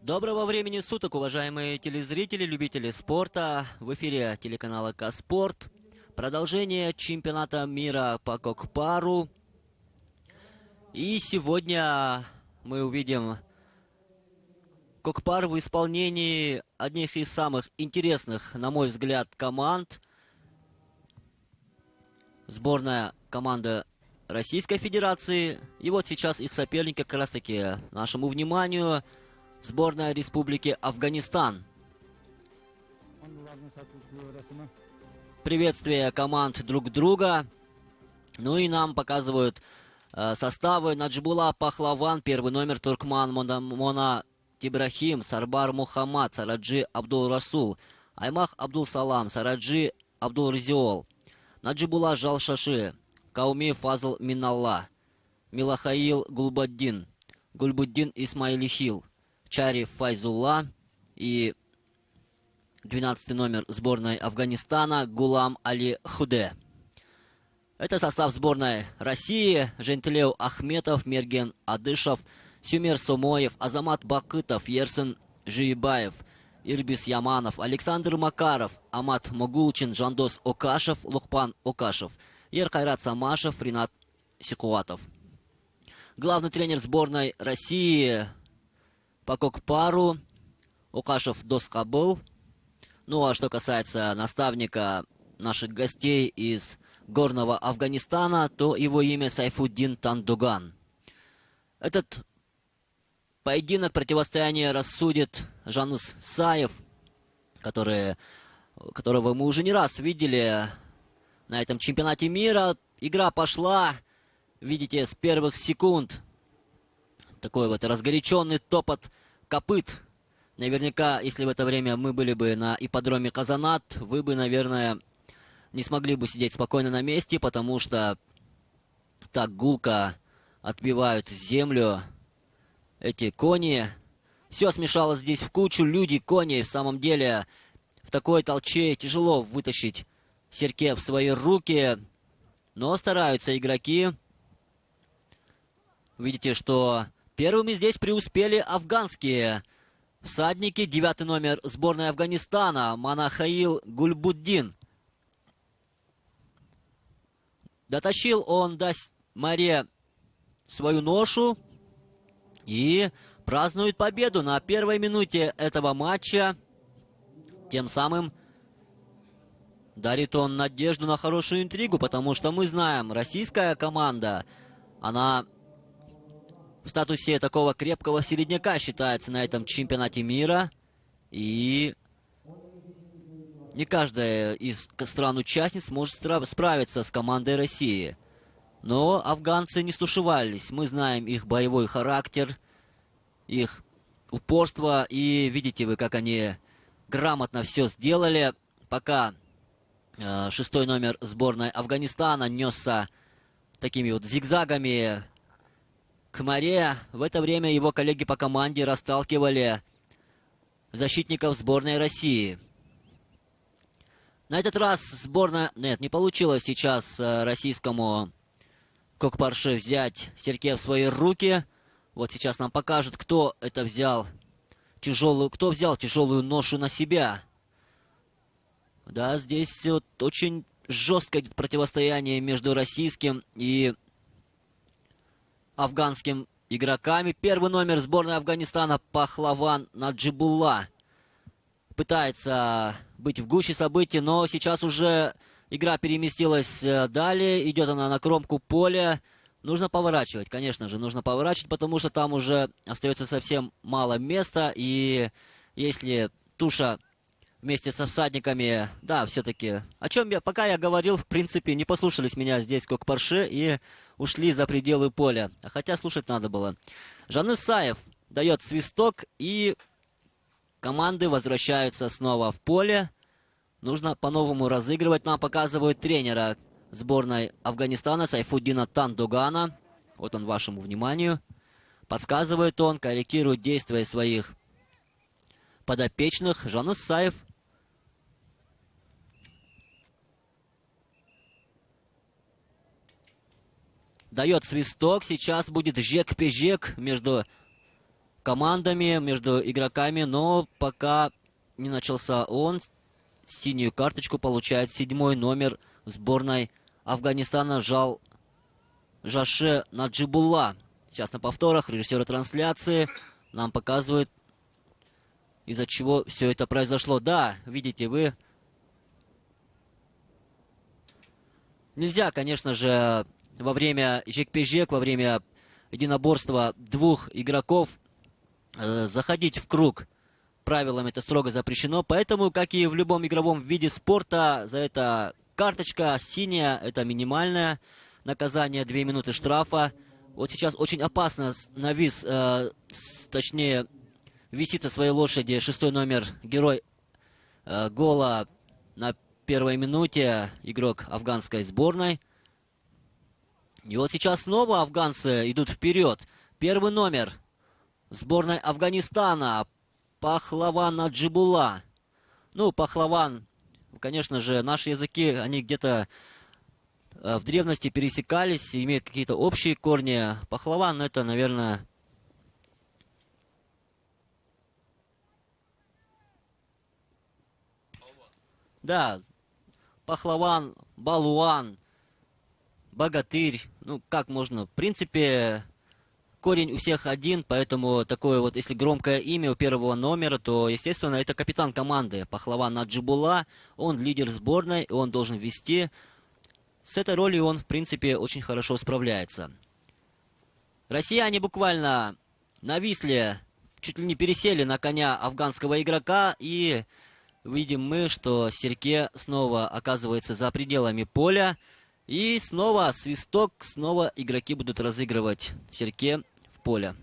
Доброго времени суток, уважаемые телезрители, любители спорта. В эфире телеканала Каспорт. Продолжение чемпионата мира по кокпару. И сегодня мы увидим кокпар в исполнении одних из самых интересных, на мой взгляд, команд. Сборная команда Российской Федерации. И вот сейчас их соперники как раз таки нашему вниманию. Сборная Республики Афганистан. Приветствие команд друг друга. Ну и нам показывают составы. Наджибулла Пахлаван, первый номер, Туркман Мона Тибрахим, Сарбар Мухаммад, Сараджи Абдул Расул, Аймах Абдул Салам, Сараджи Абдул Разиол, Наджибулла Жалшаши, Кауми Фазл Миналла, Милахаил Гульбуддин Исмаилихил, Чариф Файзулла и 12 номер сборной Афганистана Гулам Али Худе. Это состав сборной России. Жентилеу Ахметов, Мерген Адышев, Сюмер Сомоев, Азамат Бакытов, Ерсен Жиебаев, Ирбис Яманов, Александр Макаров, Амат Могулчин, Жандос Окашев, Лухпан Окашев, Еркайрат Самашев, Ринат Сикуатов. Главный тренер сборной России по кокпару Окашев Доскабыл. Ну а что касается наставника наших гостей из горного Афганистана, то его имя Сайфуддин Тандуган. Этот поединок, противостояние рассудит Жаныс Саев, которого мы уже не раз видели на этом чемпионате мира. Игра пошла, видите, с первых секунд. Такой вот разгоряченный топот копыт. Наверняка, если в это время мы были бы на ипподроме Казанат, вы бы, наверное, не смогли бы сидеть спокойно на месте, потому что так гулко отбивают землю эти кони. Все смешалось здесь в кучу. Люди, кони. В самом деле, в такой толчее тяжело вытащить серьке в свои руки. Но стараются игроки. Видите, что первыми здесь преуспели афганские всадники. 9 номер сборной Афганистана Манахаил Гульбуддин. Дотащил он до море свою ношу и празднует победу на первой минуте этого матча. Тем самым дарит он надежду на хорошую интригу, потому что мы знаем, российская команда, она в статусе такого крепкого середняка считается на этом чемпионате мира. И не каждая из стран-участниц может справиться с командой России. Но афганцы не стушевались. Мы знаем их боевой характер, их упорство. И видите вы, как они грамотно все сделали. Пока 6-й номер сборной Афганистана несся такими вот зигзагами к море, в это время его коллеги по команде расталкивали защитников сборной России. На этот раз сборная... Нет, не получилось сейчас российскому кокпарше взять серьке в свои руки. Вот сейчас нам покажут, кто взял тяжелую ношу на себя. Да, здесь вот очень жесткое противостояние между российским и афганским игроками. Первый номер сборной Афганистана Пахлаван Наджибулла пытается быть в гуще событий, но сейчас уже игра переместилась далее. Идет она на кромку поля. Нужно поворачивать, конечно же, нужно поворачивать, потому что там уже остается совсем мало места. И если туша вместе со всадниками, да, все-таки, пока я говорил, в принципе, не послушались меня здесь кокпарше и ушли за пределы поля. Хотя слушать надо было. Жаныс Саев дает свисток, и команды возвращаются снова в поле. Нужно по-новому разыгрывать. Нам показывают тренера сборной Афганистана Сайфуддина Тандугана. Вот он вашему вниманию. Подсказывает он, корректирует действия своих подопечных. Жаныс Саев дает свисток. Сейчас будет жек-пежек между командами, между игроками, но пока не начался он, синюю карточку получает 7-й номер сборной Афганистана Жаше Наджибулла. Сейчас на повторах режиссеры трансляции нам показывают, из-за чего все это произошло. Да, видите вы. Нельзя, конечно же, во время жек-пе-жек, во время единоборства двух игроков заходить в круг. Правилам это строго запрещено. Поэтому, как и в любом игровом виде спорта, за это карточка синяя, это минимальное наказание, 2 минуты штрафа. Вот сейчас очень опасно навис, точнее, висит со своей лошади 6-й номер, герой гола на первой минуте, игрок афганской сборной. И вот сейчас снова афганцы идут вперед. 1-й номер сборной Афганистана, Пахлаван Наджибулла. Ну, Пахлаван, конечно же, наши языки, они где-то в древности пересекались, имеют какие-то общие корни. Пахлаван это, наверное, да, Пахлаван, Балуан, Богатырь. Ну, как можно? В принципе, корень у всех один, поэтому такое вот, если громкое имя у 1-го номера, то, естественно, это капитан команды Пахлаван Наджибулла. Он лидер сборной, и он должен вести. С этой ролью он, в принципе, очень хорошо справляется. Россияне буквально нависли, чуть ли не пересели на коня афганского игрока, и видим мы, что Серке снова оказывается за пределами поля. И снова свисток, снова игроки будут разыгрывать Серке в поле.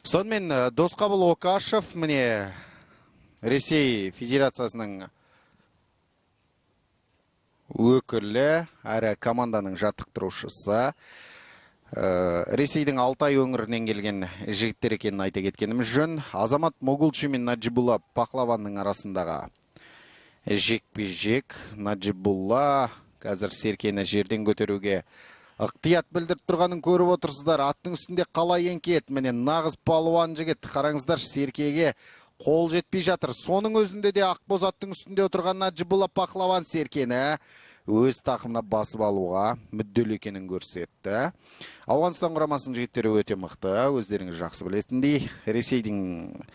Сонымен Досқабыл Окашев, мне Ресей Федерациясының өкілі, әрі команданың жаттықтырушысы. Ресейдің Алтай өңірінен келген жігіттер екенін айта кеткеніміз жөн. Азамат Могулчи мен Наджибулла Пахлаванның арасындағы жекпе-жек. Наджибулла қазір Серкені жерден көтеруге ықтият білдіріп тұрғанын көріп отырсыздар. Аттың үстінде қалай еңкейеді. Міне нағыз палуан жігіт. Қараңыздар, Серкеге қол жетпей жатыр. Соның өзінде де ақбоз аттың үстінде отырған Наджибулла Пахлаван Серкені өз тақымына басып алуға мүдделі екенін көрсетті. Ауғанстан құрамасының жігіттері өте мықты, өздеріңіз жақсы білетіндей. Ресейдің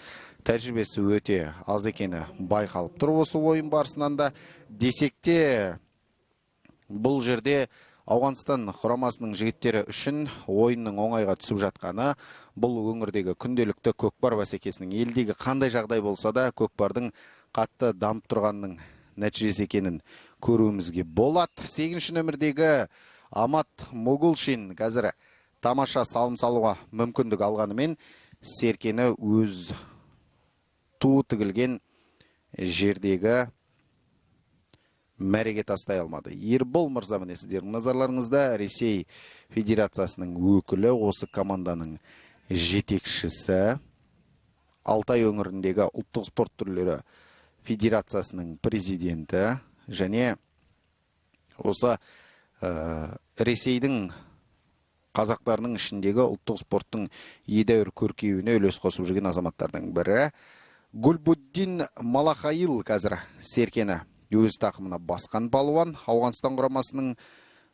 тәжірибесі өте аз екені байқалып тұр осы ойын барысынан да. Десек те бұл жерде Ауғанстан құрамасының жігіттері үшін ойынның оңайға түсіп жатқаны, бұл өңірдегі күнделікті көкпар бәсекесінің елдегі қандай жағдай болса да көкпардың қатты дамып тұрғанның нәтижесі екенін көруімізге болады. 8-ші нөмірдегі Амат Могулшин қазір тамаша салым салуға мүмкіндік алғанымен Серкені өз туы тігілген жердегі мәреге тастай алмады. Ербол мырза, міне сіздердің назарларыңызда Ресей Федерациясының өкілі, осы команданың жетекшісі, Алтай өңіріндегі ұлттық спорт түрлері Федерациясының президенті, және осы Ресейдің қазақтарының ішіндегі ұлттық спорттың едәуір көркеюіне үлес қосып жүрген азаматтардың бірі. Гүлбуддин Малахаил қазір Серкені өз тақымына басқан палуан. Ауғанстан құрамасының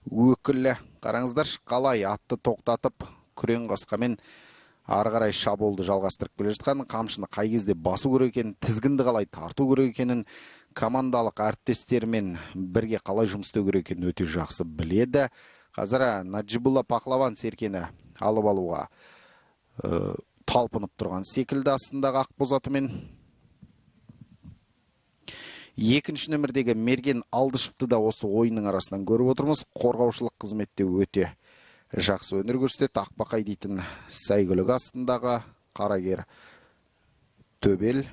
өкілі. Қараңыздар, қалай атты тоқтатып, күрең қасқамен ары қарай шабуылды жалғастырып келе жатқан, қамшыны қай кезде басу керек екенін, тізгінді қалай тарту керек екенін, командалық әріптестерімен бірге қалай жұмыс істеу керек екенін өте жақсы біледі. Қазір Наджибулла Пахлаван Серкені алып алуға талпынып тұрған секілді астындағы ақбоз атымен. 2-ші нөмірдегі Мерген Алдышевті да осы ойынның арасынан көріп отырмыз. Қорғаушылық қызметте өте жақсы өнер көрсетеді. Ақбақай дейтін сәйгүлік астындағы қарагер төбел.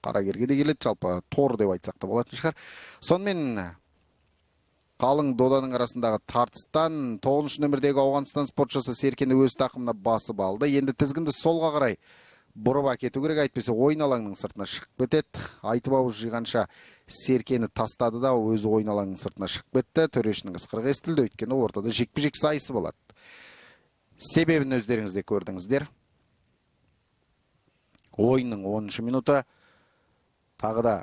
Қарагерге де келеді, жалпы тор деп айтсақ та болатын шығар. Сонымен қалың доданың арасындағы тартыстан 9-ші нөмірдегі Ауғанстан спортшысы Серкені өз тақымына басып алды. Енді тізгінді солға қарай бұрып әкету керек, әйтпесе ойын алаңның сыртына шығып кетеді. Айтып ауыз жиғанша Серкені тастады да өзі ойын алаңның сыртына шығып кетті. Төрешінің ысқырығы естілді, өйткені ортада жекпе-жек сайысы болады. Себебін өздеріңіз де көрдіңіздер. Ойынның 10-шы минуты тағы да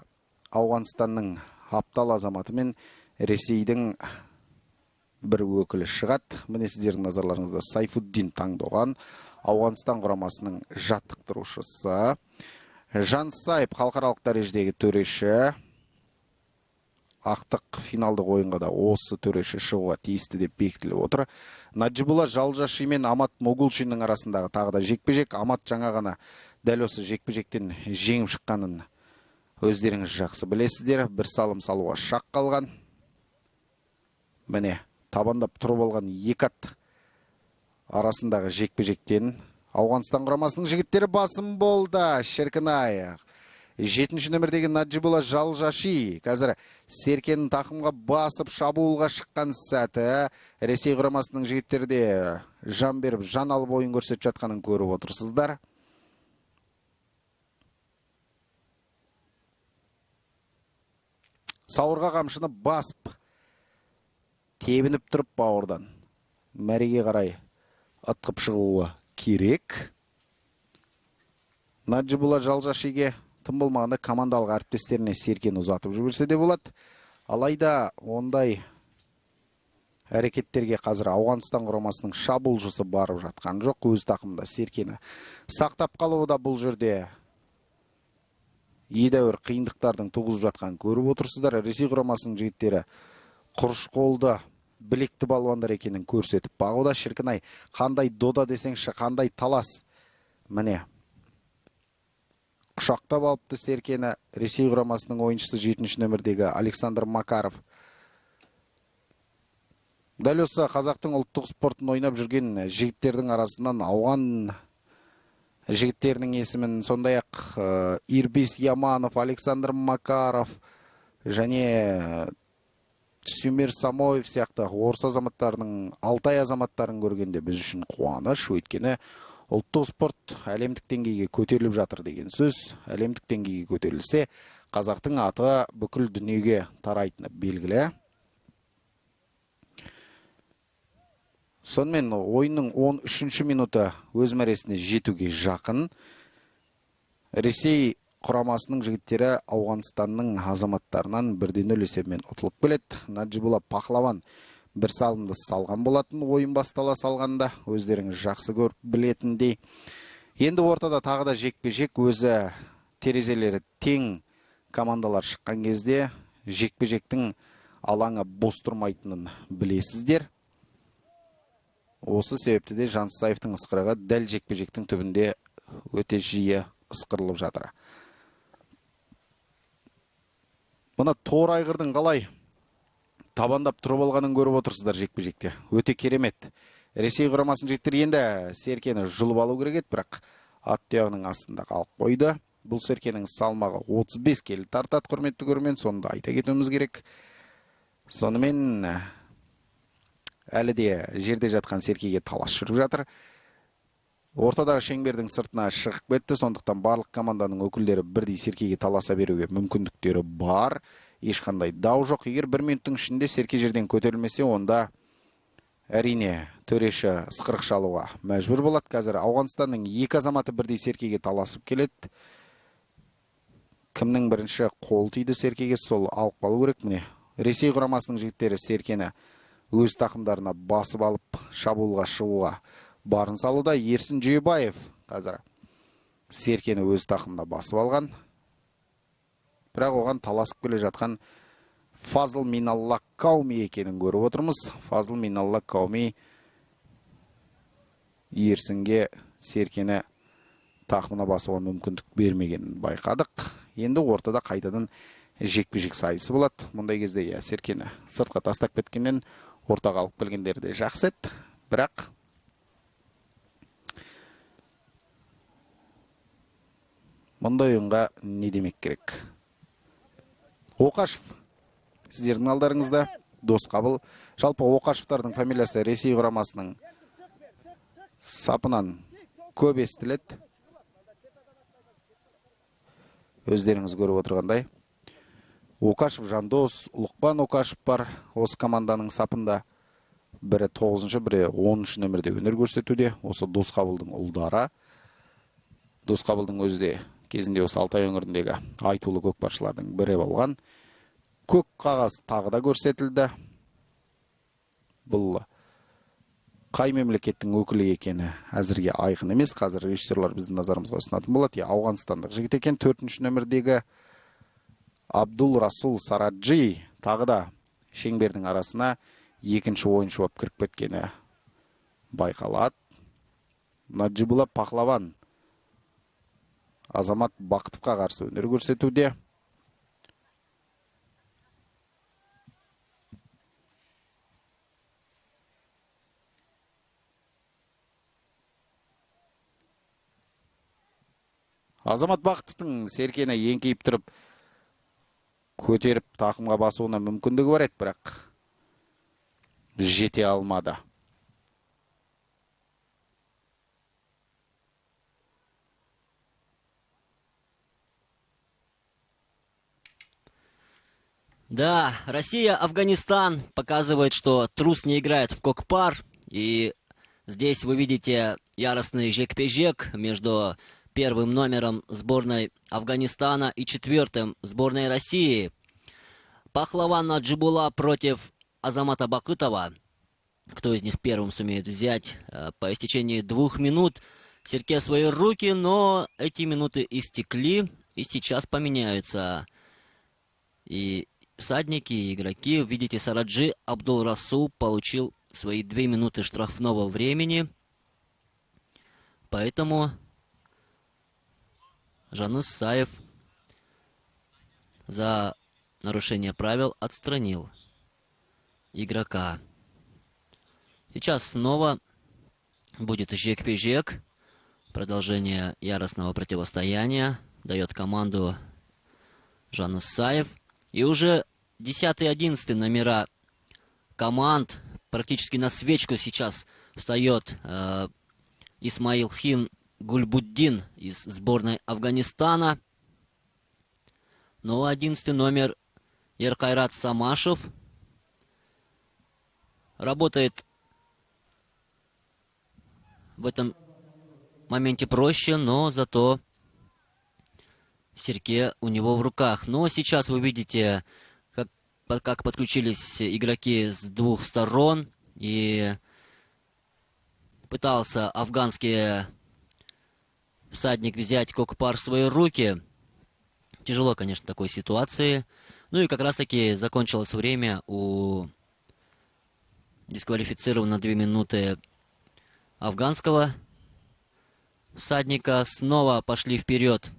Ауғанстанның Аптал азаматы мен Ресейдің бір өкілі шығады. Міне сіздердің назарларыңызда Сайфуддин Таңдоған, Ауғанстан құрамасының жаттықтырушысы. Жансаев халықаралық дәрежедегі төреші. Ақтық финалдық ойынға да осы төреші шығуға тиісті деп бекітіліп отыр. Наджибулла Жалжаши мен Амат Могулшиннің арасындағы тағы да жекпе-жек. Амат жаңа ғана дәл осы жекпе-жектен жеңіп шыққанын өздеріңіз жақсы білесіздер. Бір салым салуға шақ қалған. Міне табандап тұрып алған екі ат арасындағы жекпе-жектен Ауғанстан құрамасының жігіттері басым болды. Шіркін-ай. 7-ші нөмірдегі Наджибулла Жалжаши қазір Серкенің тақымға басып шабуылға шыққан сәті. Ресей құрамасының жігіттері де жан беріп, жан алып ойын көрсетіп жатқанын көріп отырсыздар. Сауырға қамшыны басып, тебініп тұрып бауырдан мәреге қарай ытқып шығуы керек. Наджибулла Жалжашиге тым болмағанда командалық әріптестеріне Серкен ұзатып жіберсе де болады. Алайда ондай әрекеттерге қазір Ауғанстан құрамасының шабуылшысы барып жатқан жоқ. Өз тақымда Серкені сақтап қалуы да бұл жерде едәуір қиындықтардың туғызып жатқан көріп отырсыздар. Ресей құрамасының жігіттері құрыш қолды білекті балуандар екенін көрсетіп бағуда. Шіркін-ай, қандай дода десеңші, қандай талас. Міне құшақтап алыпты Серкені Ресей құрамасының ойыншысы 7-ші нөмірдегі Александр Макаров. Дәл осы қазақтың ұлттық спортын ойнап жүрген жігіттердің арасынан ауған жігіттерінің есімін сондай-ақ Ирбис Яманов, Александр Макаров және Сюмер Самоев сияқты орыс азаматтарының, Алтай азаматтарын көргенде біз үшін қуаныш. Өйткені ұлттық спорт әлемдік деңгейге көтеріліп жатыр деген сөз. Әлемдік деңгейге көтерілсе, қазақтың аты бүкіл дүниеге тарайтыны белгілі. Сонымен ойынның 13-ші минуты өз мәресіне жетуге жақын. Ресей құрамасының жігіттері Ауғанстанның азаматтарынан 1-0 есебімен ұтылып келеді. Наджибулла Пахлаван бір салымды салған болатын ойын бастала салғанда, өздеріңіз жақсы көріп білетіндей. Енді ортада тағы да жекпе-жек, өзі терезелері тең командалар шыққан кезде жекпе-жектің алаңы бос тұрмайтынын білесіздер. Осы себепті де Жансаевтың ысқырығы дәл жекпе-жектің түбінде өте жиі ысқырылып жатыр. Мұны Тор Айғырдың қалай табандап тұрып алғанын көріп отырсыздар жекпе-жекте. Өте керемет. Ресей құрамасының жігіттері енді Серкені жұлып алу керек еді, бірақ ат тұяғының астында қалып қойды. Бұл Серкенің салмағы 35 келі тартады, құрметті көрермен, соны да айта кетуіміз керек. Сонымен әлі де жерде жатқан Серкеге талас жүріп жатыр. Ортадағы шеңбердің сыртына шығып кетті, сондықтан барлық команданың өкілдері бірдей Серкеге таласа беруге мүмкіндіктері бар. Ешқандай дау жоқ. Егер 1 минуттың ішінде Серке жерден көтерілмесе, онда әрине төреші ысқырық шалуға мәжбүр болады. Қазір Ауғанстанның екі азаматы бірдей Серкеге таласып келеді. Кімнің бірінші қол тиді Серкеге, сол алып қалу керек. Міне Ресей құрамасының жігіттері Серкені өз тақымдарына басып алып шабуылға шығуға барын салуда. Ерсін Жүйебаев қазір Серкені өз тақымына басып алған. Бірақ оған таласып келе жатқан Фазыл Миналла Кауми екенін көріп отырмыз. Фазыл Миналла Кауми Ерсінге Серкені тақымына басуға мүмкіндік бермегенін байқадық. Енді ортада қайтадан жекпе-жек сайысы болады. Мұндай кезде Серкені сыртқа тастап кеткеннен ортаға алып келгендері де жақсы еді. Бірақ мұндай ойынға не демек керек? Оқашев сіздердің алдарыңызда, Досқабыл. Жалпы Оқашевтардың фамилиясы Ресей құрамасының сапынан көп естіледі. Өздеріңіз көріп отырғандай. Оқашев Жандос, Лұқпан Оқашев бар осы команданың сапында. Бірі 9-шы, бірі 10-шы нөмірде өнер көрсетуде. Осы Досқабылдың ұлдары. Досқабылдың өзі де кезінде осы Алтай өңіріндегі айтулы көкпаршылардың бірі болған. Көк қағаз тағы да көрсетілді. Бұл қай мемлекеттің өкілі екені әзірге айқын емес. Қазір режиссерлар біздің назарымызға ұсынатын болады. Ауғанстандық жігіт екен. 4-ші нөмірдегі Абдул Расул Сараджи тағы да шеңбердің арасына екінші ойыншы болып кіріп кеткені байқалады. Наджибула Пахлаван Азамат Бақытовқа қарсы өнер көрсетуде. Азамат Бақытовтың серкені еңкейіп тұрып, көтеріп тақымға басуына мүмкіндігі бар еді, бірақ жете алмады. Да, Россия-Афганистан показывает, что трус не играет в кокпар. И здесь вы видите яростный жек-пежек между первым номером сборной Афганистана и 4-м сборной России. Пахлаван Наджибула против Азамата Бакытова. Кто из них первым сумеет взять по истечении 2 минут Серке в свои руки, но эти минуты истекли, и сейчас поменяются и всадники, и игроки. Видите, Сараджи Абдул Расул получил свои 2 минуты штрафного времени, поэтому Жаныс Саев за нарушение правил отстранил игрока. Сейчас снова будет жек-пежек. Продолжение яростного противостояния. Дает команду Жаныс Саев. И уже 10-11 номера команд практически на свечку сейчас встает Исмаил Хин Гульбуддин из сборной Афганистана. Но 11 номер Еркайрат Самашев работает в этом моменте проще, но зато Серке у него в руках. Но сейчас вы видите, как подключились игроки с двух сторон. И пытался афганский всадник взять кокпар в свои руки. Тяжело, конечно, в такой ситуации. Ну и как раз-таки закончилось время у дисквалифицированного 2 минуты афганского всадника. Снова пошли вперед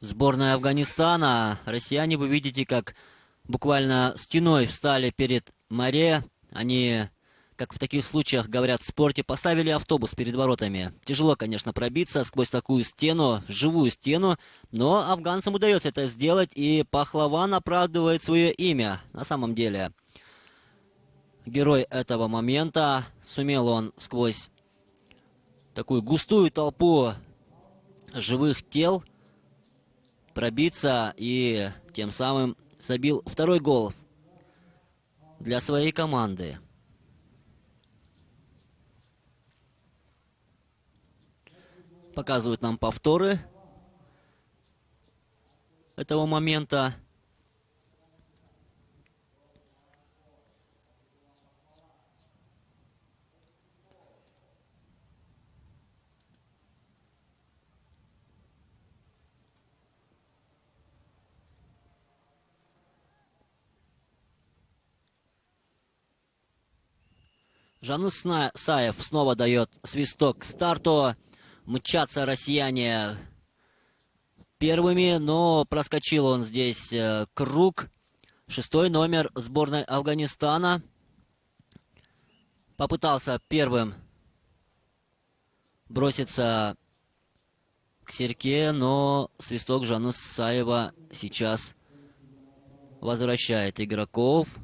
сборная Афганистана. Россияне, вы видите, как буквально стеной встали перед Маре. Они, как в таких случаях говорят в спорте, поставили автобус перед воротами. Тяжело, конечно, пробиться сквозь такую стену, живую стену, но афганцам удается это сделать, и Пахлаван оправдывает свое имя. На самом деле, герой этого момента. Сумел он сквозь такую густую толпу живых тел пробиться и тем самым забил 2-й гол для своей команды. Показывают нам повторы этого момента. Жаныс Саев снова дает свисток к старту. Мчатся россияне первыми, но проскочил он здесь круг. 6-й номер сборной Афганистана попытался первым броситься к Серке, но свисток Жаныс Саева сейчас возвращает игроков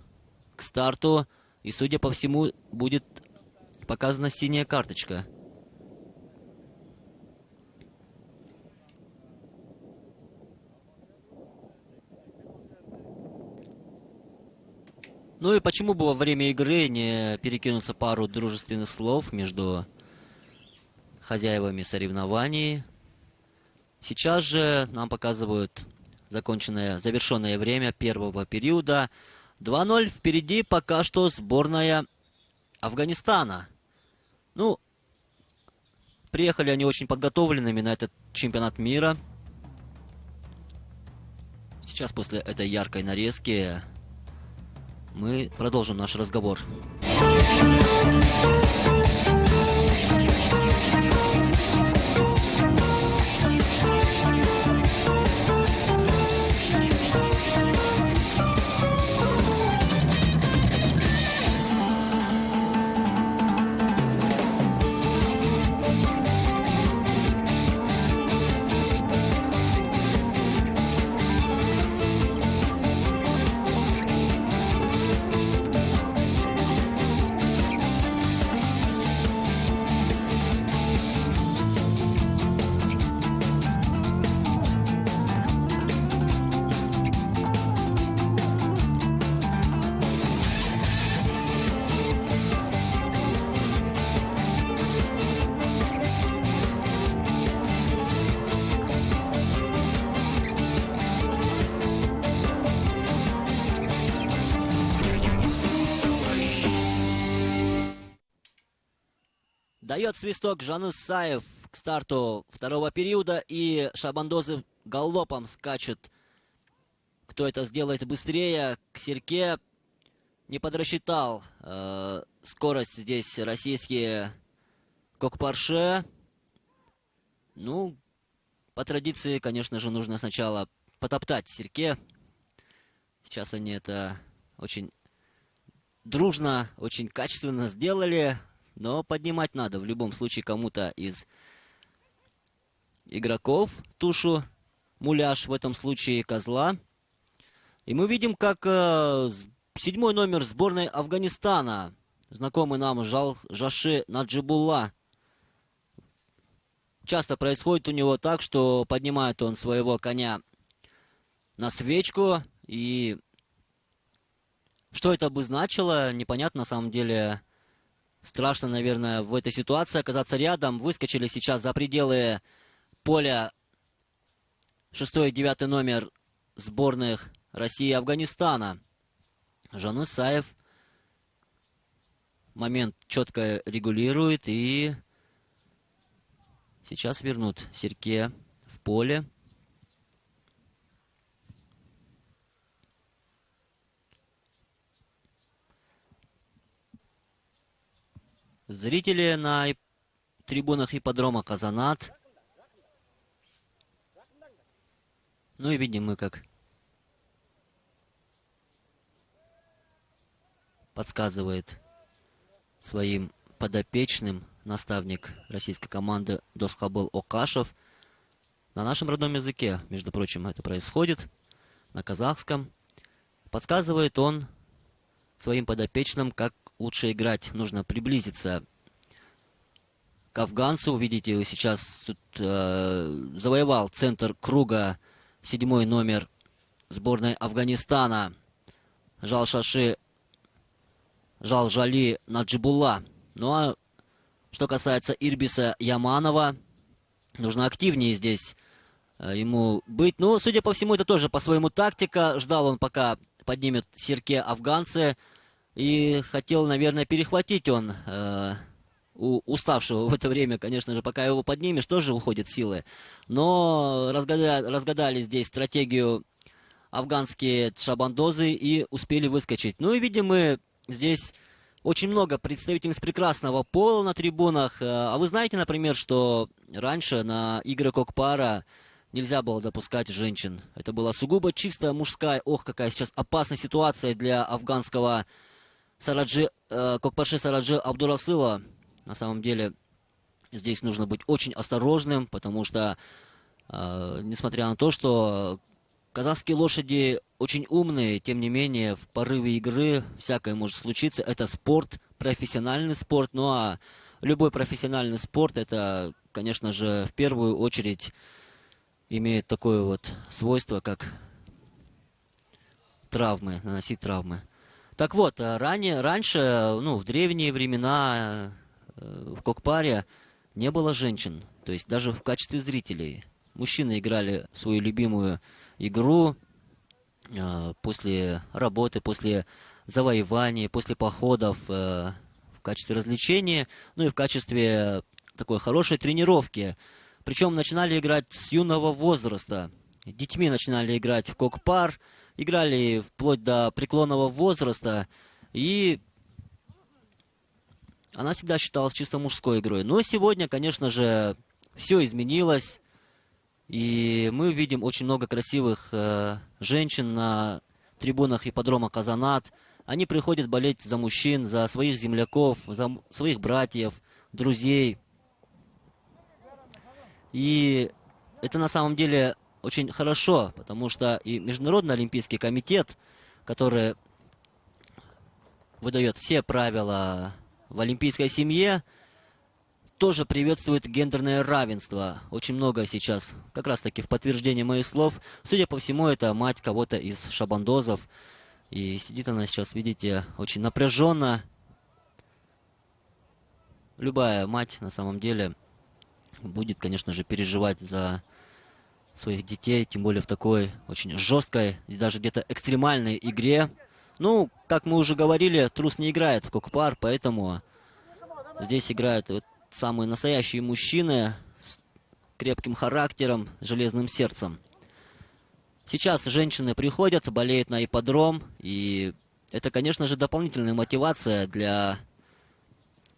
к старту. И, судя по всему, будет показана синяя карточка. Ну и почему бы во время игры не перекинуться пару дружественных слов между хозяевами соревнований. Сейчас же нам показывают завершенное время первого периода. 2:0 впереди пока что сборная Афганистана. Ну, приехали они очень подготовленными на этот чемпионат мира. Сейчас после этой яркой нарезки мы продолжим наш разговор. Дает свисток Жаныс Саев к старту второго периода, и шабандозы галопом скачут. Кто это сделает быстрее? К Серке не подрасчитал скорость здесь российские Кокпарше. Ну, по традиции, конечно же, нужно сначала потоптать Серке. Сейчас они это очень дружно, очень качественно сделали. Но поднимать надо в любом случае кому-то из игроков тушу, муляж, в этом случае козла. И мы видим, как 7-й номер сборной Афганистана, знакомый нам Жаши Наджибулла. Часто происходит у него так, что поднимает он своего коня на свечку. И что это бы значило, непонятно на самом деле. Страшно, наверное, в этой ситуации оказаться рядом. Выскочили сейчас за пределы поля 6-й и 9-й номер сборных России и Афганистана. Жаныс Саев момент четко регулирует. И сейчас вернут Серке в поле. Зрители на трибунах ипподрома Казанат. Ну и видим мы, как подсказывает своим подопечным наставник российской команды Досхабыл Окашев. На нашем родном языке, между прочим, это происходит, на казахском. Подсказывает он своим подопечным, как лучше играть. Нужно приблизиться к афганцу. Видите, сейчас тут завоевал центр круга 7-й номер сборной Афганистана Жалшаши Жалжали Наджибулла. Ну а что касается Ирбиса Яманова, нужно активнее здесь ему быть. Ну, судя по всему, это тоже по-своему тактика. Ждал он, пока поднимет Серке афганцы. И хотел, наверное, перехватить он у уставшего в это время, конечно же, пока его поднимешь, тоже уходят силы. Но разгадали здесь стратегию афганские шабандозы и успели выскочить. Ну и видим мы здесь очень много представительниц прекрасного пола на трибунах. А вы знаете, например, что раньше на игры Кокпара нельзя было допускать женщин. Это была сугубо чисто мужская. Ох, какая сейчас опасная ситуация для афганского Кокпарши Сараджи Абдурасыла. На самом деле здесь нужно быть очень осторожным, потому что, несмотря на то, что казахские лошади очень умные, тем не менее в порыве игры всякое может случиться. Это спорт, профессиональный спорт. Ну а любой профессиональный спорт, это, конечно же, в первую очередь имеет такое вот свойство, как травмы, наносить травмы. Так вот, раньше, ну, в древние времена в Кокпаре не было женщин. То есть даже в качестве зрителей. Мужчины играли свою любимую игру после работы, после завоеваний, после походов в качестве развлечения, ну и в качестве такой хорошей тренировки. Причем начинали играть с юного возраста. Детьми начинали играть в Кокпар, играли вплоть до преклонного возраста, и она всегда считалась чисто мужской игрой. Но сегодня, конечно же, все изменилось, и мы видим очень много красивых женщин на трибунах ипподрома Казанат. Они приходят болеть за мужчин, за своих земляков, за своих братьев, друзей. И это на самом деле очень хорошо, потому что и Международный олимпийский комитет, который выдает все правила в олимпийской семье, тоже приветствует гендерное равенство. Очень много сейчас, как раз таки в подтверждение моих слов. Судя по всему, это мать кого-то из шабандозов. И сидит она сейчас, видите, очень напряженно. Любая мать, на самом деле, будет, конечно же, переживать за своих детей, тем более в такой очень жесткой и даже где-то экстремальной игре. Ну, как мы уже говорили, трус не играет в Кокпар, поэтому здесь играют вот самые настоящие мужчины с крепким характером, железным сердцем. Сейчас женщины приходят, болеют на ипподром, и это, конечно же, дополнительная мотивация для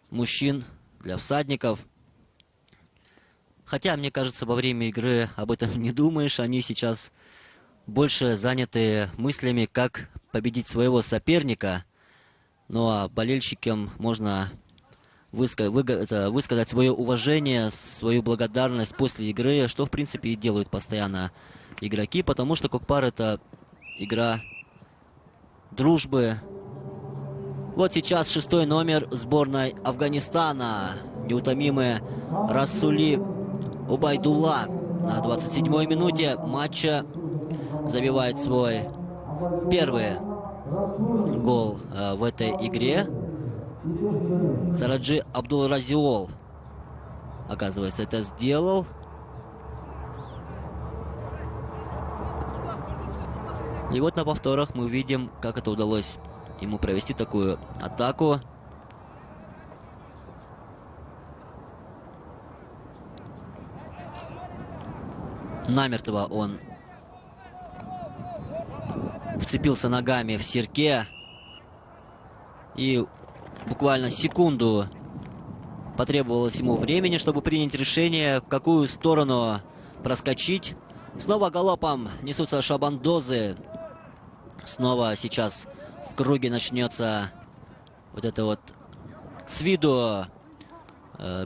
мужчин, для всадников. Хотя, мне кажется, во время игры об этом не думаешь. Они сейчас больше заняты мыслями, как победить своего соперника. Ну а болельщикам можно высказать свое уважение, свою благодарность после игры, что, в принципе, и делают постоянно игроки, потому что Кокпар — это игра дружбы. Вот сейчас 6-й номер сборной Афганистана. Неутомимые Расули Убайдулла на 27-й минуте матча забивает свой первый гол в этой игре. Сараджи Абдул-Разиол, оказывается, это сделал. И вот на повторах мы видим, как это удалось ему провести такую атаку. Намертво он вцепился ногами в Сирке. И буквально секунду потребовалось ему времени, чтобы принять решение, в какую сторону проскочить. Снова галопом несутся шабандозы. Снова сейчас в круге начнется вот это вот с виду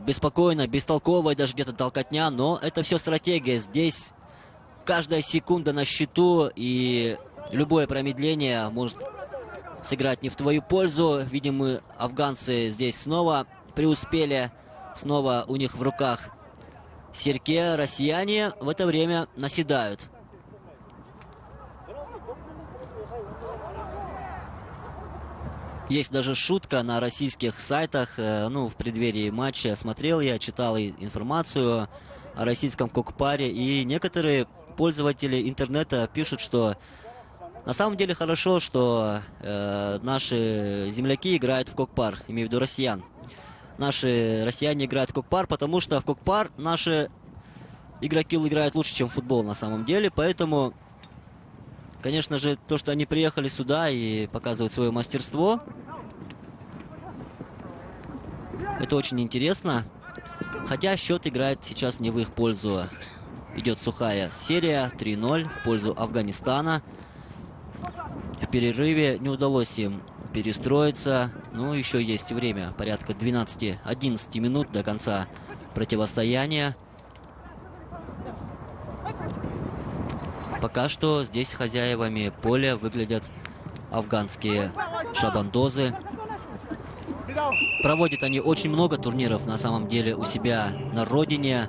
беспокойно, бестолково и даже где-то толкотня. Но это все стратегия. Здесь каждая секунда на счету, и любое промедление может сыграть не в твою пользу. Видим, мы, афганцы, здесь снова преуспели. Снова у них в руках Сирке. Россияне в это время наседают. Есть даже шутка на российских сайтах. Ну, в преддверии матча смотрел я, читал информацию о российском Кокпаре. И некоторые пользователи интернета пишут, что на самом деле хорошо, что наши земляки играют в Кокпар, имею в виду россиян. Наши россияне играют в Кокпар, потому что в Кокпар наши игроки играют лучше, чем в футбол на самом деле. Поэтому, конечно же, то, что они приехали сюда и показывают свое мастерство, это очень интересно. Хотя счет играет сейчас не в их пользу. Идет сухая серия, 3-0 в пользу Афганистана. В перерыве не удалось им перестроиться. Ну, еще есть время. Порядка 12-11 минут до конца противостояния. Пока что здесь хозяевами поля выглядят афганские шабандозы. Проводят они очень много турниров, на самом деле, у себя на родине.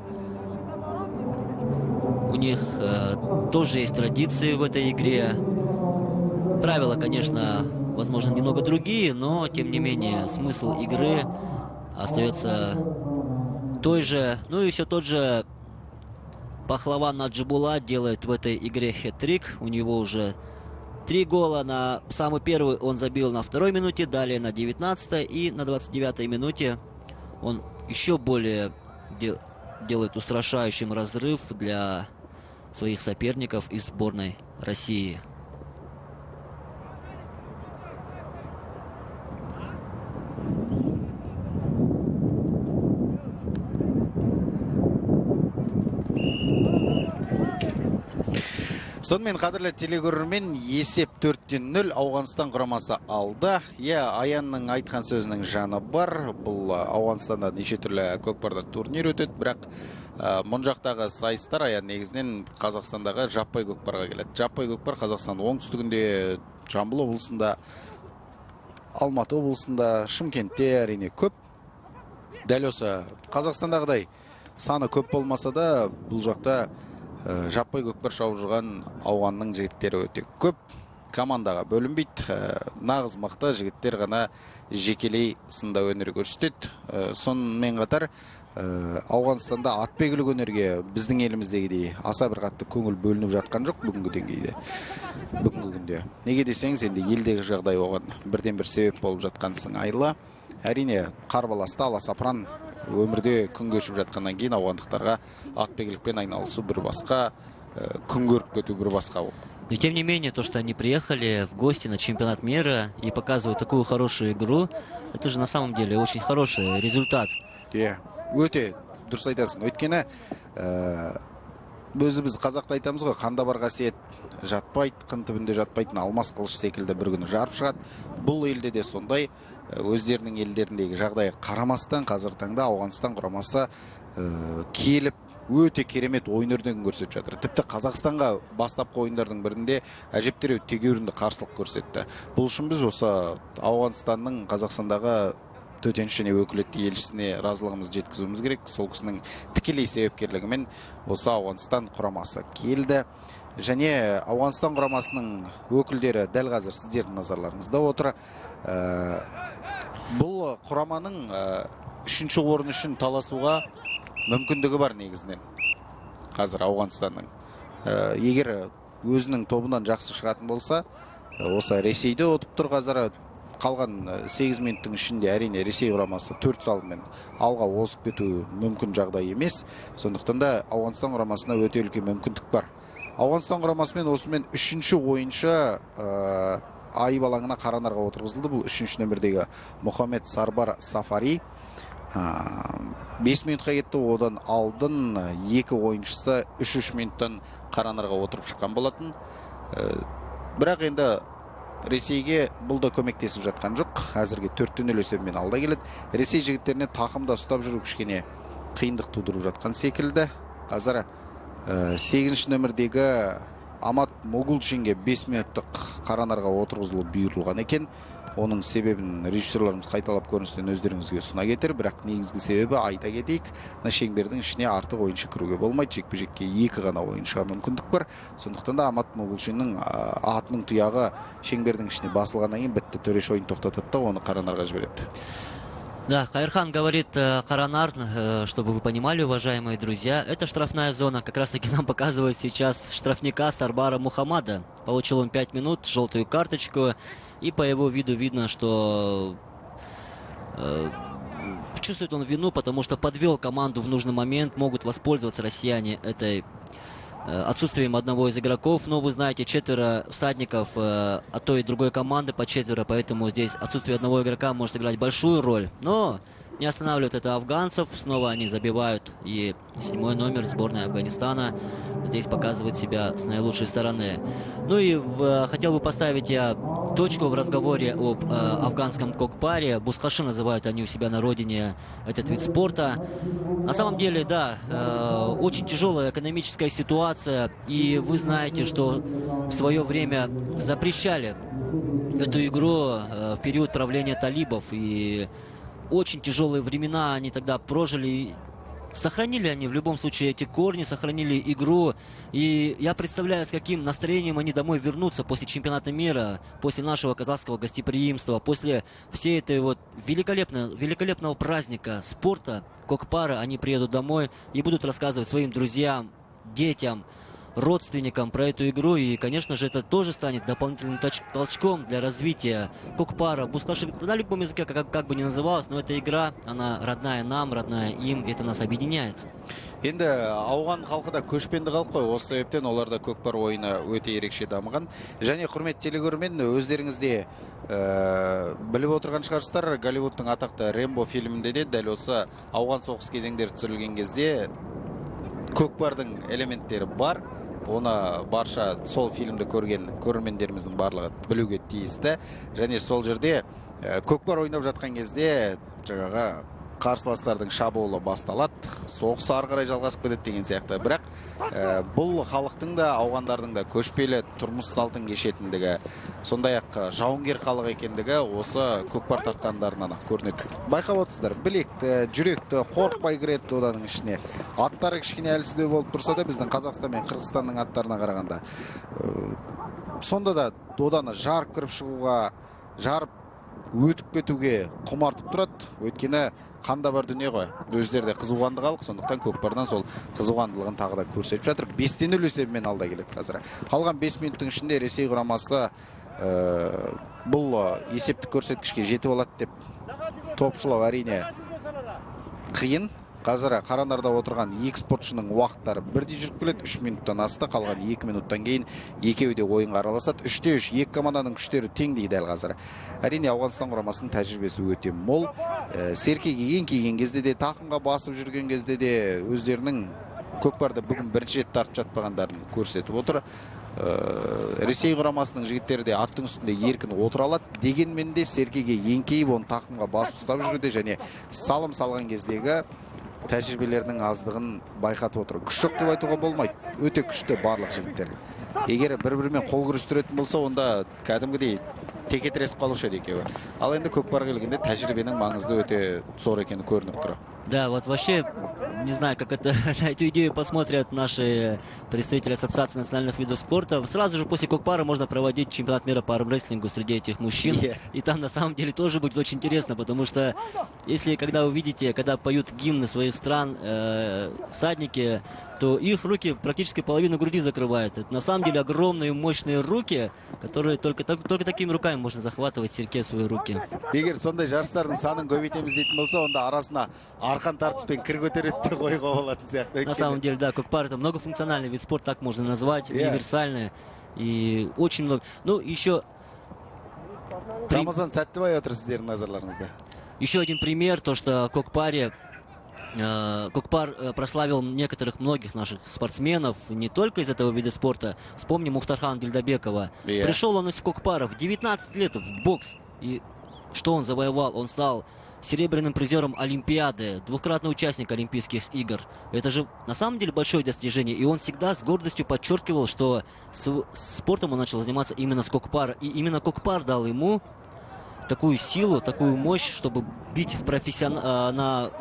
У них тоже есть традиции в этой игре. Правила, конечно, возможно, немного другие, но, тем не менее, смысл игры остается той же. Ну и все тот же Пахлаван Наджибулат делает в этой игре хет-трик. У него уже 3 гола. На самый первый он забил на 2-й минуте, далее на 19-й и на 29-й минуте он еще более делает устрашающим разрыв для своих соперников из сборной России. Сонымен қадірлі телегөрермен есеп 4-0 Ауғанстан құрамасы алды. Аянның айтқан сөзінің жаны бар. Бұл Ауғанстанда неше түрлі көкпарда турнир өтеді, бірақ мұн жақтағы сайыстар аян негізінен Қазақстандағы жаппай көкпарға келеді. Жаппай көкпар Қазақстан оңтүстігінде, Жамбыл облысында, Алматы облысында, Шымкентте әрине көп. Дәл осы Қазақстандағыдай саны көп болмаса да, бұл жақта жаппай көкпар шауып жүрген ауғанның жігіттері өте көп. Командаға бөлінбейді. Нағыз мықты жігіттер ғана жекелей сында өнер көрсетеді. Сонымен қатар Ауғанстанда атбегілік өнерге біздің еліміздегідей аса бір қатты көңіл бөлініп жатқан жоқ бүгінгі деңгейде. Бүгінгі күнде. Неге десеңіз, енді елдегі жағдай оған бірден бір себеп болып жатқан сыңайлы. Әрине Қарбаласта аласапыран өмірде күн кешіп жатқаннан кейін ауғандықтарға атбегілікпен айналысу бір басқа, күн көріп кету бір басқа. Но тем не менее, то, что они приехали в гости на чемпионат мира и показывают такую хорошую игру, это же на самом деле очень хороший результат. Өте дұрыс айтасың. Өйткені өзіміз қазақта айтамыз ғой, қанда бар қасиет жатпайды, қын түбінде жатпайтын алмас қылыш секілді бір күні жарып шығады. Бұл елде де сондай. Өздерінің елдеріндегі жағдайы қарамастан қазір таңда Ауғанстан құрамасы келіп өте керемет ойындардан көрсетіп жатыр. Тіпті Қазақстанға бастапқы ойындардың бірінде әжептәуір тегеурінді қарсылық көрсетті. Бұл үшін біз осы Ауғанстанның Қазақстандағы төтенше және өкілетті елшісіне разылығымыз жеткізуіміз керек. Сол кісінің тікелей себепкерлігімен осы Ауғанстан құрамасы келді. Және Ауғанстан құрамасының өкілдері дәл қазір сіздердің назарларыңызда отыр. Бұл құраманың 3-ші орын үшін таласуға мүмкіндігі бар негізінен. Қазір Ауғанстанның. Егер өзінің тобынан жақсы шығатын болса, осы Ресейді ұтып тұр. Қазір қалған 8 минуттың ішінде әрине Ресей құрамасы 4 салымен алға озып кету мүмкін жағдай емес. Сондықтан да Ауғанстан құрамасына өте үлкен мүмкіндік бар. Ауғанстан құрамасымен осымен 3-ші ойыншы айып алаңына Қаранарға отырғызылды. Бұл 3-ші нөмірдегі Мұхаммед Сарбар Сафари 5 минутқа кетті. Одан алдын 2 ойыншысы 3 минуттан Қаранарға отырып шыққан болатын. Бірақ енді Ресейге бұл да көмектесіп жатқан жоқ. Әзірге 4-0 есебімен алда келеді. Ресей жігіттеріне тақымда ұстап жүру кішкене қиындық тудырып жатқан секілді. Қазір 8-ші нөмірдегі Амат Могулшинге 5 минуттық Қаранарға отырғызылып бұйырылған екен. Оның себебін режиссерларымыз қайталап көріністен өздеріңізге сұна кетер, бірақ негізгі себебі айта кетейік, шеңбердің ішіне артық ойыншы кіруге болмайды. Жекпе-жекке 2 ғана ойыншыға мүмкіндік бар. Сондықтан да Амат Могулшиннің атының тұяғы шеңбердің ішіне басылғаннан кейін бітті, төреш ойын тоқтатады да оны Қаранарға жібереді. Да, Кайырхан говорит Каранар, чтобы вы понимали, уважаемые друзья, это штрафная зона. Как раз таки нам показывает сейчас штрафника Сарбара Мухаммада. Получил он 5 минут, желтую карточку. И по его виду видно, что чувствует он вину, потому что подвел команду в нужный момент. Могут воспользоваться россияне этой отсутствием одного из игроков. Но вы знаете, 4 всадников от той и другой команды по 4, поэтому здесь отсутствие одного игрока может сыграть большую роль. Но не останавливает это афганцев. Снова они забивают. И 7-й номер сборной Афганистана здесь показывает себя с наилучшей стороны. Ну и хотел бы поставить я точку в разговоре об афганском кокпаре. Бусхаши называют они у себя на родине этот вид спорта. На самом деле, да, очень тяжелая экономическая ситуация. И вы знаете, что в свое время запрещали эту игру в период правления талибов. И очень тяжелые времена они тогда прожили. сохранили они в любом случае эти корни, сохранили игру. И я представляю, с каким настроением они домой вернутся после чемпионата мира, после нашего казахского гостеприимства, после всей этой вот великолепного праздника спорта Кокпара. Они приедут домой и будут рассказывать своим друзьям, детям, родственникам про эту игру. И, конечно же, это тоже станет дополнительным толчком для развития Кокпара, Бускаши, на любом языке, как бы ни называлось, но эта игра, она родная нам, родная им, и это нас объединяет. Енді ауған халқы да көшпенді халық қой, осы себептен оларда көкпар ойыны өте ерекше дамыған. Және құрметті телекөрермен, өздеріңізде біліп отырған шығарсыздар, Голливудтың атақты Рэмбо фильмінде де дәл осы ауған соғыс кезеңдері түсірілген кезде көкпардың элементтері бар. Оны барша сол фильмді көрген көрермендеріміздің барлығы білуге тиісті. Және сол жерде көкпар ойнап жатқан кезде жаңағы қарсыластардың шабуылы басталады, соғыс ары қарай жалғасып кетеді деген сияқты. Бірақ бұл халықтың да, ауғандардың да көшпелі тұрмыс салтын кешетіндігі, сондай-ақ жауынгер халық екендігі осы көкпар тартқандарынан көрінеді. Байқап отырсыздар, білекті, жүректі, қорықпай кіреді оданың ішіне. Аттары кішкене әлсіздеу болып тұрса да, біздің Қазақстан мен Қырғызстанның аттарына қарағанда. Сонда да доданы жарып кіріп шығуға, жарып өтіп кетуге құмартып тұрады. Өйткені қанда бар дүние ғой. Өздері де қызуғанды халық, сондықтан көкпардан сол қызуғандылығын тағы да көрсетіп жатыр. 5-0 есебімен алда келеді қазір. Қалған 5 минуттың ішінде Ресей құрамасы бұл есептік көрсеткішке жетіп алады деп топшылау әрине қиын. Қазір қаранарда отырған екі спортшының уақыттары бірдей жүріп келеді. 3 минуттан асты, қалған 2 минуттан кейін екеуі де ойынға араласады. 3-3, екі команданың күштері теңдей дәл қазір. Әрине Ауғанстан құрамасының тәжірибесі өте мол. Серкеге киген кезде де, тақымға басып жүрген кезде де өздерінің көкпарды бүгін бірінші рет тартып жатпағандарын көрсетіп отыр. Ресей құрамасының жігіттері де аттың үстінде еркін отыра алады. Дегенмен де Серкеге еңкейіп, оны тақымға басып ұстап жүруде және салым салған кездегі тәжірибелерінің аздығын байқатып отыр. Күш жоқ деп айтуға болмайды. Өте күшті барлық жігіттер. Егер бір-бірімен қол күрестіретін болса, онда кәдімгідей текетіресіп қалушы еді екеуі. Ал енді көкпарға келгенде тәжірибенің маңызды өте зор екені көрініп тұр. Да, вот вообще, не знаю, как это на эту идею посмотрят наши представители Ассоциации национальных видов спорта. Сразу же после Кокпара можно проводить чемпионат мира по армрестлингу среди этих мужчин. И там на самом деле тоже будет очень интересно, потому что если когда вы видите, когда поют гимны своих стран всадники, то их руки практически половину груди закрывают. Это на самом деле огромные мощные руки, которые только такими руками можно захватывать Серке в свои руки. Егер сондай жарыстардың санын көбейтеміз дейтін болса, онда арасына арқан тартыспен кір көтереді де қоюға болатын сияқты. На самом деле, да, Кокпар — это многофункциональный вид спорта, так можно назвать, универсальный и очень много. Ну, еще... Рамазан Сәттібай отыр сіздердің назарларыңызда. Еще один пример, то что Кокпар прославил многих наших спортсменов не только из этого вида спорта. Вспомним Мухтархана Дильдабекова. Пришел он из Кокпара в 19 лет в бокс. И что он завоевал? Он стал серебряным призером Олимпиады, двукратный участник Олимпийских игр. Это же на самом деле большое достижение. И он всегда с гордостью подчеркивал, что спортом он начал заниматься именно с Кокпара. И именно Кокпар дал ему такую силу, такую мощь, чтобы бить на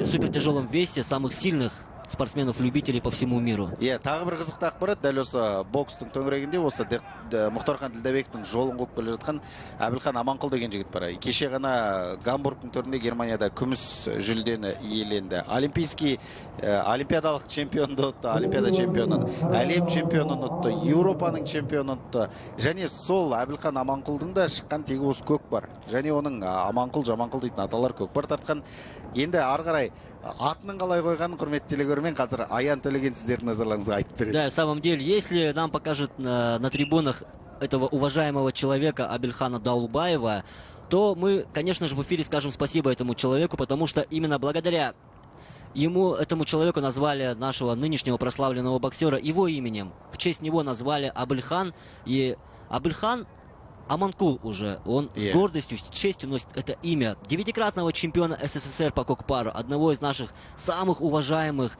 супертяжелом весе самых сильных спортсменов-любителей по всему миру. Тағы бір қызықты ақпарат, дәл осы бокстың төңірегінде осы Мұхтархан Ділдәбектің жолын қуып келе жатқан Әбілхан Аманқұл деген жігіт бар. Кеше ғана Гамбургтың төрінде Германияда күміс жүлдені иеленді. Олимпиадалық чемпионды ұтты, Олимпиада чемпионын, әлем чемпионын ұтты, Еуропаның чемпионын ұтты. Және сол Әбілхан Аманқұлдың да шыққан тегі осы көкпар. Және оның Аманқұл, Жаманқұл дейтін аталар көкпар тартқан. Енді ары қарай атының қалай қойғанын құрметті телекөрермен қазір Аян Төлеген сіздердің назарларыңызға айтып береді. Да, в самом деле, если нам покажут на трибунах этого уважаемого человека Абильхана Даулбаева, то мы, конечно же, в эфире скажем спасибо этому человеку, потому что именно благодаря этому человеку назвали нашего нынешнего прославленного боксера его именем. В честь него назвали Абильхан. И Абильхан Аманкул уже, он с гордостью, с честью носит это имя девятикратного чемпиона СССР по Кокпару, одного из наших самых уважаемых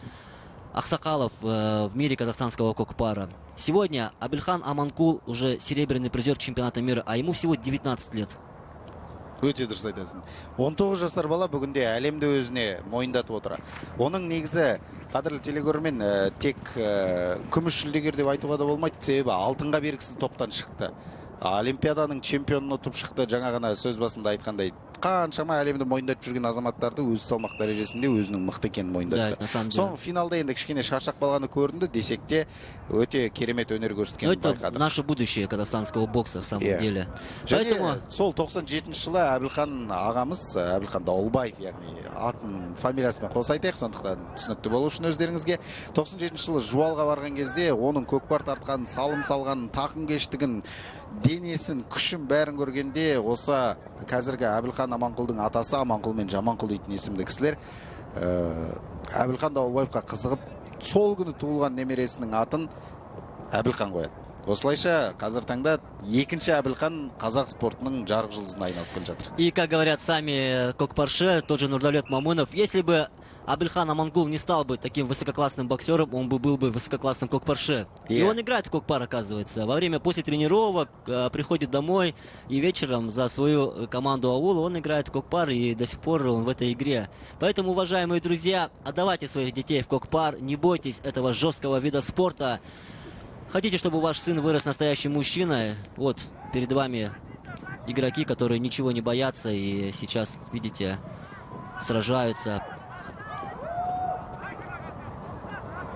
аксакалов в мире казахстанского Кокпара. Сегодня Абильхан Аманкул уже серебряный призер чемпионата мира, а ему всего 19 лет. Өте дұрыс айтасың. 19 жасар бала бүгінде әлемді өзіне мойындатып отыр. Оның негізі қадірлі телегөрермен тек күміс жүлдегер деп айтуға да болмайды, себебі алтынға бергісіз топтан шықты. Олимпиаданың чемпионын ұтып шықты. Жаңа ғана сөз басында айтқандай, қаншама әлемді мойындатып жүрген азаматтарды өз салмақ дәрежесінде өзінің мықты екенін мойындатты. Соң финалда енді кішкене шаршап қалғаны көрінді, десек те өте керемет өнер көрсеткенін байқадық. Это наше будущее казахстанского бокса в самом деле. Поэтому сол 97 жылы Әбілхан ағамыз, Әбілхан Дауылбаев, яғни атын фамилиясымен қоса айтайық, сондықтан түсінікті болу үшін өздеріңізге. 97 жылы Жуалға барған кезде оның көкпар тартқанын, салым салғанын, тақым кештігін, денесін, күшін бәрін көргенде осы қазіргі Әбілхан Аманқұлдың атасы, Аманқұл мен Жаманқұл дейтін есімді кісілер Әбілхан Дауылбаевқа қызығып, сол күні туылған немересінің атын Әбілхан қояды. Осылайша қазір таңда екінші Әбілхан қазақ спортының жарық жұлдызына айналып келе жатыр. И как говорят сами кокпарши, тот же Нурдавлет Мамунов, если бы Әбілхан Аманқұл не стал бы таким высококлассным боксером, он бы был бы высококлассным кокпарше. И он играет в кокпар, оказывается. После тренировок приходит домой и вечером за свою команду аула он играет в кокпар, и до сих пор он в этой игре. Поэтому, уважаемые друзья, отдавайте своих детей в кокпар, не бойтесь этого жесткого вида спорта. Хотите, чтобы ваш сын вырос настоящим мужчиной? Вот, перед вами игроки, которые ничего не боятся и сейчас, видите, сражаются.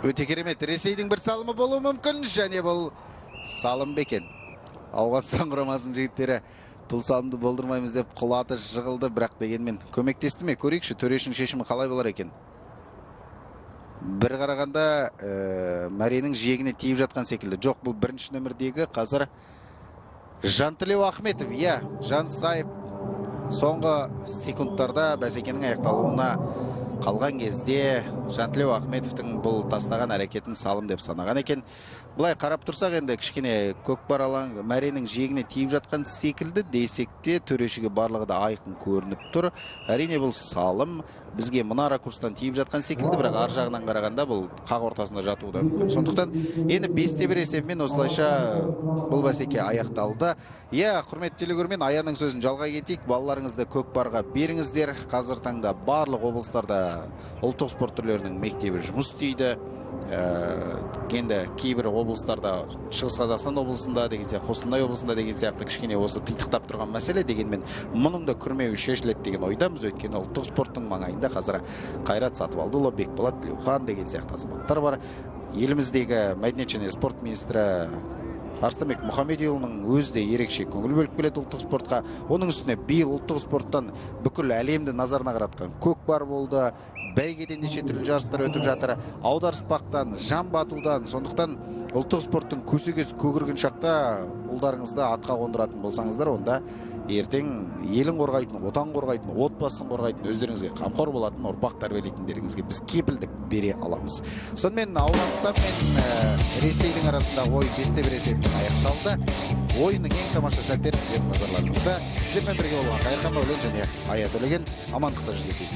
Өте керемет. Ресейдің бір салымы болуы мүмкін, және бұл салым бекен. Ауғанстан құрамасының жігіттері бұл салымды болдырмаймыз деп құлаты жығылды, бірақ дегенмен көмектесті ме? Көрейікші, төрешінің шешімі қалай болар екен? Бір қарағанда Мәренің жиегіне тиіп жатқан секілді. Жоқ, бұл бірінші нөмірдегі қазір Жантілеу Ахметов, Жансайып соңғы секундтарда бәсекенің аяқталуына қалған кезде Жантілеу Ахметовтың бұл тастаған әрекетін салым деп санаған екен. Бұлай қарап тұрсақ енді кішкене көкпар алаң Мәренің жиегіне тиіп жатқан секілді, десек те төрешіге барлығы да айқын көрініп тұр. Әрине бұл салым бізге мына ракурстан тиіп жатқан секілді, бірақ ар жағынан қарағанда бұл қақ ортасында жатуы да мүмкін. Сондықтан енді 5-1 есебімен осылайша бұл бәсеке аяқталды. Құрметті телегөрермен, Аяның сөзін жалғай кетейік. Балаларыңызды көкпарға беріңіздер. Қазір таңда барлық облыстарда ұлттық спорт түрлерінің мектебі жұмыс істейді. Енді кейбір облыстарда, Шығыс Қазақстан облысында деген сияқты, Қостанай облысында деген сияқты кішкене осы титықтап тұрған мәселе, дегенмен мұның да күрмеуі шешіледі деген ойдамыз. Өйткені ұлттық спорттың маңайында қазір Қайрат Сатыбалдыұлы, Бекболат Тілеухан деген сияқты азаматтар бар. Еліміздегі мәдениет және спорт министрі Арыстанбек Мұхамедиұлының өзі де ерекше көңіл бөліп келеді ұлттық спортқа. Оның үстіне биыл ұлттық спорттан бүкіл әлемді назарына қаратқан көкпар болды, бәйгеден неше түрлі жарыстар өтіп жатыр, аударыспақтан, жамбы атудан. Сондықтан ұлттық спорттың көсегесі көгерген шақта ұлдарыңызды атқа қондыратын болсаңыздар, онда ертең елін қорғайтын, отан қорғайтын, отбасын қорғайтын, өздеріңізге қамқор болатын ұрпақ тәрбиелейтіндеріңізге біз кепілдік бере аламыз. Сонымен Ауғанстан мен Ресейдің арасында ойын 5-1 есебімен аяқталды. Ойынның ең тамаша сәттері сіздердің назарларыңызда. Сіздермен бірге болған Қайырхан Мәулен және Ая Төлеген амандықта жүздесейік.